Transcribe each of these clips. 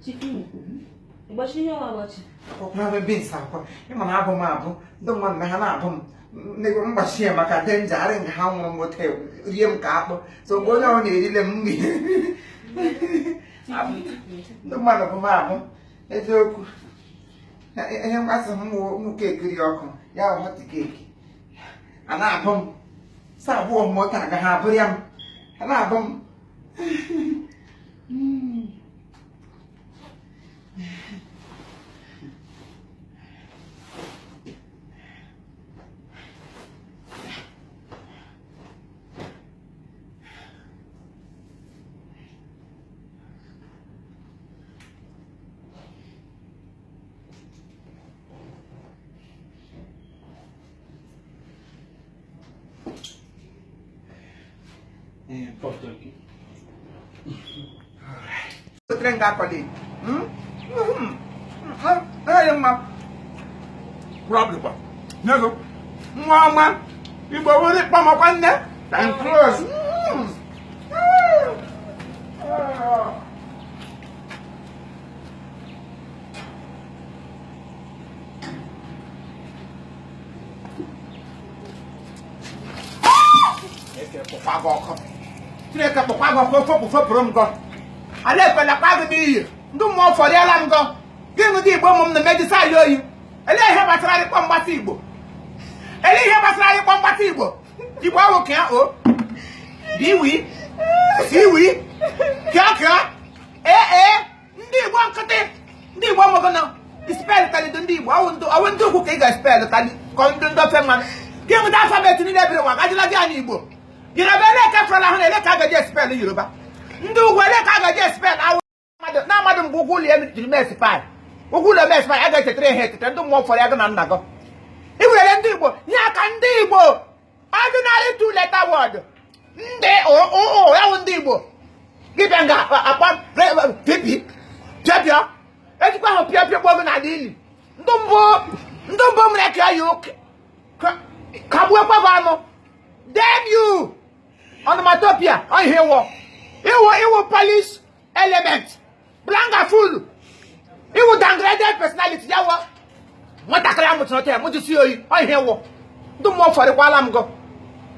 Chicken. But you know how much? Ọkwa ebe nsa akwa ịma na abụ m abụ ndị mmadụ na ha na-abụ m n'ego mgbachi ya maka denja arị nga ha nwụrụ moto rie m ka akpụ so mgbe onye ọrụ na-erile m mgbe ndị mmadụ bụ m abụ eziokwu ihe mgbasa m kekiri ọkụ ya họt keeki a na-abụ m sa abụọ moto agaghị abụ ya m ha na-abụ m Tren gakoli. Ayang ma. Problem pa. Nazo. Mama. Igbo wori pa mo kwanne. And close. Treka pokwa go fo prom go. Ale ko la kwa gidi. Ndu mo for ya lam go. Ginu di Igbo mum na meji sa yo yi. Ele ihe batara ri kwa mbata Igbo. Ele ihe batara ri kwa mbata Igbo. Igbo awo kan o. Biwi. Siwi. Kaka. Ndi Igbo nkete. Ndi Igbo mo gona. Spell tali ndi Igbo awo ndu ku ke ga spell tali. Ko ndu ndo fe man. Ginu da alphabet ni lebere wa ga jila ga ni Igbo. Yoruba le ka frola ho le ka ga spell Yoruba. Ndị ugwu le ka ga spell awu na madu mgugu le certify. Ugwu le certify aga tetre he tetre ndị mmụọ fọrọ ya ga na nna go. Iwere ndị Igbo, nya ka ndị Igbo. Ordinary two letter word. Ndị ya wu ndị Igbo. Gibia nga akwa pipi. Jabia. Ejikwa ho pia gbo na dili. Ndị mbọ mre ka yoke. Ka bu ekwa ba no. Damn you! Onomatopoeia, on here wo. Iwo police element. Blanga full. Iwo downgraded personality yawo. Mwata kala mutu note, mutu siyo on here wo. Do mo for the kwalam go.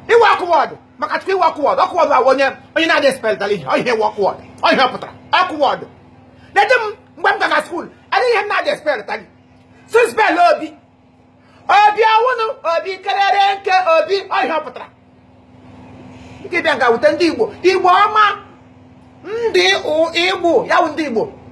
Iwo awkward. Makatiki iwo awkward. Awkward wa wonye. Onye na de spell tali. On here wo awkward. On here putra. Awkward. Let them mwanga school. Ani hem na de spell tali. So spell obi. Obi awunu. Obi kererenke obi. On here putra. Nke bịa ga wute ndị Igbo ọma ndị Igbo ya wụ ndị Igbo